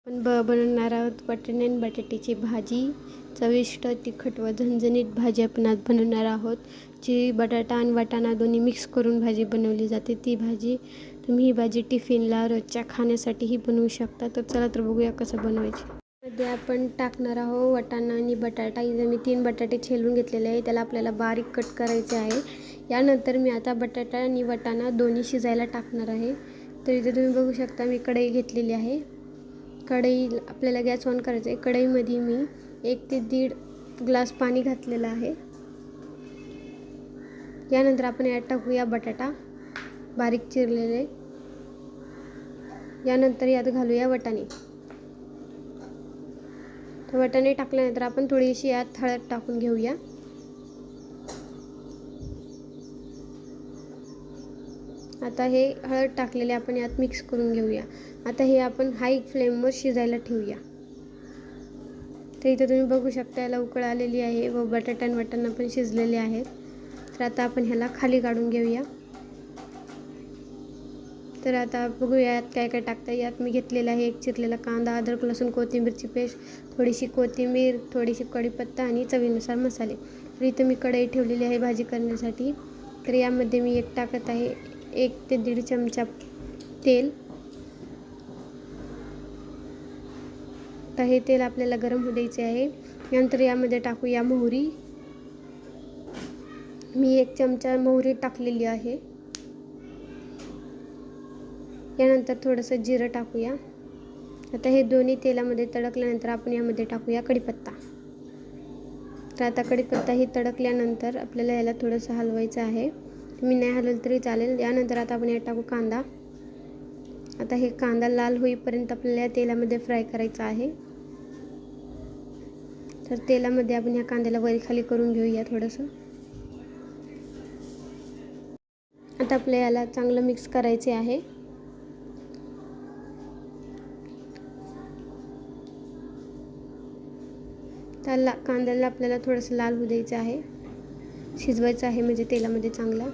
आपण बनवणार आहोत वाटाणे आणि बटाट्याची भाजी. चविष्ट, तिखट व झणझणीत भाजी आपण आज बनवणार आहोत. जी बटाटा आणि वाटाणा दोन्ही मिक्स करून भाजी बनवली जाते ती भाजी. तुम्ही ही भाजी टिफिनला रोजच्या खाण्यासाठीही बनवू शकता. तर चला तर बघूया कसं बनवायची. मध्ये आपण टाकणार आहोत वाटाणा आणि बटाटा. इथे मी 3 बटाटे छेलून घेतलेले आहे. त्याला आपल्याला बारीक कट करायचे आहे. यानंतर मी आता बटाटा आणि वाटाणा दोन्ही शिजायला टाकणार आहे. तर इथे तुम्ही बघू शकता मी कढई घेतलेली आहे. कढई आपल्याला गॅस ऑन करायचा आहे. कढईमध्ये मी 1 ते 1.5 ग्लास पाणी घातलेलं आहे. यानंतर आपण यात टाकूया बटाटा बारीक चिरलेले. यानंतर यात घालूया वाटाणे. तर वाटाणे टाकल्यानंतर आपण थोडीशी यात हळद टाकून घेऊया. आता हे हळद टाकलेले आपण यात मिक्स करून घेऊया. आता हे आपण हाय फ्लेमवर शिजायला ठेवूया. तर इथे तुम्ही बघू शकता याला उकळ आलेली आहे व बटाटा आणि वाटाणा पण शिजलेले आहेत. तर आता आपण ह्याला खाली काढून घेऊया. तर आता बघूया यात काय काय टाकता. यात मी घेतलेला आहे 1 चिरलेला कांदा, अद्रक लसूण कोथिंबीरची पेस्ट, थोडीशी कोथिंबीर, थोडीशी कढीपत्ता आणि चवीनुसार मसाले. तर इथे मी कढई ठेवलेली आहे भाजी करण्यासाठी. तर यामध्ये मी टाकत आहे 1 ते 1.5 चमचा तेल. तर हे तेल आपल्याला गरम होऊ द्यायचे आहे. नंतर यामध्ये टाकूया मोहरी. मी 1 चमचा मोहरी टाकलेली आहे. यानंतर थोडंसं जिरं टाकूया. आता हे दोन्ही तेलामध्ये तडकल्यानंतर आपण यामध्ये टाकूया कढीपत्ता. तर आता कढीपत्ता ही तडकल्यानंतर आपल्याला याला थोडंसं हलवायचं आहे. तुम्ही नाही हलवलं तरी चालेल. यानंतर आता आपण यात टाकू कांदा. आता हे कांदा लाल होईपर्यंत आपल्याला या तेलामध्ये फ्राय करायचं आहे. तर तेलामध्ये आपण ह्या कांद्याला वर खाली करून घेऊया थोडंसं. आता आपल्याला याला चांगलं मिक्स करायचे आहे. त्याला कांद्याला आपल्याला थोडंसं लाल होऊ द्यायचं आहे, शिजवायचं आहे म्हणजे तेलामध्ये चांगला.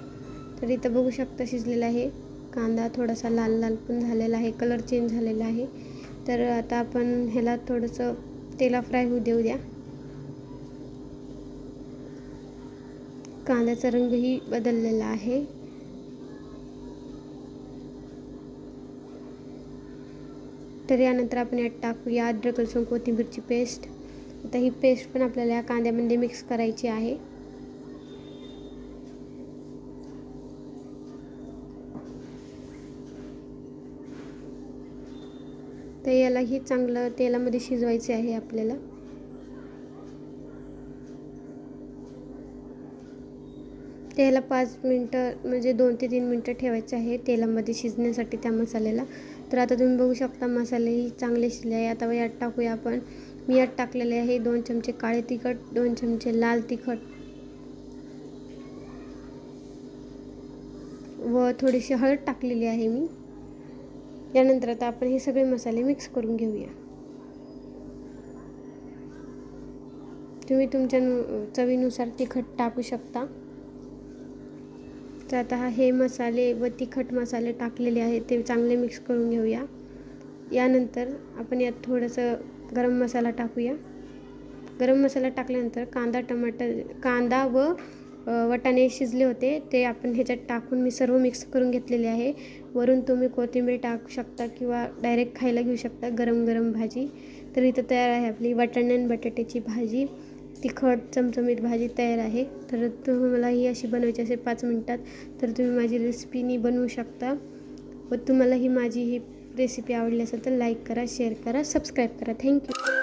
तर इथं बघू शकता शिजलेला आहे कांदा, थोडासा लाल लाल पण झालेला आहे, कलर चेंज झालेला आहे. तर आता आपण ह्याला थोडंसं तेला फ्राय होऊ देऊ द्या. कांद्याचा रंगही बदललेला आहे. तर यानंतर आपण यात टाकूया अद्रक लसूण कोथिंबीरची पेस्ट. आता ही पेस्ट पण आपल्याला या कांद्यामध्ये मिक्स करायची आहे. तर यालाही चांगलं तेलामध्ये शिजवायचे आहे आपल्याला. त्याला 5 मिनटं म्हणजे 2 ते 3 मिनटं ठेवायचं आहे तेलामध्ये शिजण्यासाठी त्या मसाल्याला. तर आता तुम्ही बघू शकता मसालेही चांगले शिजले आहे. आता यात टाकूया आपण, मी यात टाकलेले आहे 2 चमचे काळे तिखट, 2 चमचे लाल तिखट व थोडीशी हळद टाकलेली आहे मी. यानंतर आता आपण हे सगळे मसाले मिक्स करून घेऊया. तुम्ही तुमच्या चवीनुसार तिखट टाकू शकता. तर आता हे मसाले व तिखट मसाले टाकलेले आहेत ते चांगले मिक्स करून घेऊया. यानंतर आपण यात थोडंसं गरम मसाला टाकूया. गरम मसाला टाकल्यानंतर कांदा व वाटाणे शिजले होते ते आपण ह्याच्यात टाकून मी सर्व मिक्स करून घेतलेले आहे. वरून तुम्ही कोथिंबीर टाकू शकता किंवा डायरेक्ट खायला घेऊ शकता गरम गरम भाजी. तर इथं तयार आहे आपली वाटाणे आणि बटाट्याची भाजी. तिखट चमचमीत भाजी तयार आहे. तर तुम्हाला ही अशी बनवायची असेल 5 मिनटात तर तुम्ही माझी रेसिपीनी बनवू शकता. व तुम्हाला ही माझी ही रेसिपी आवडली असेल तर लाईक करा, शेअर करा, सबस्क्राईब करा. थँक्यू.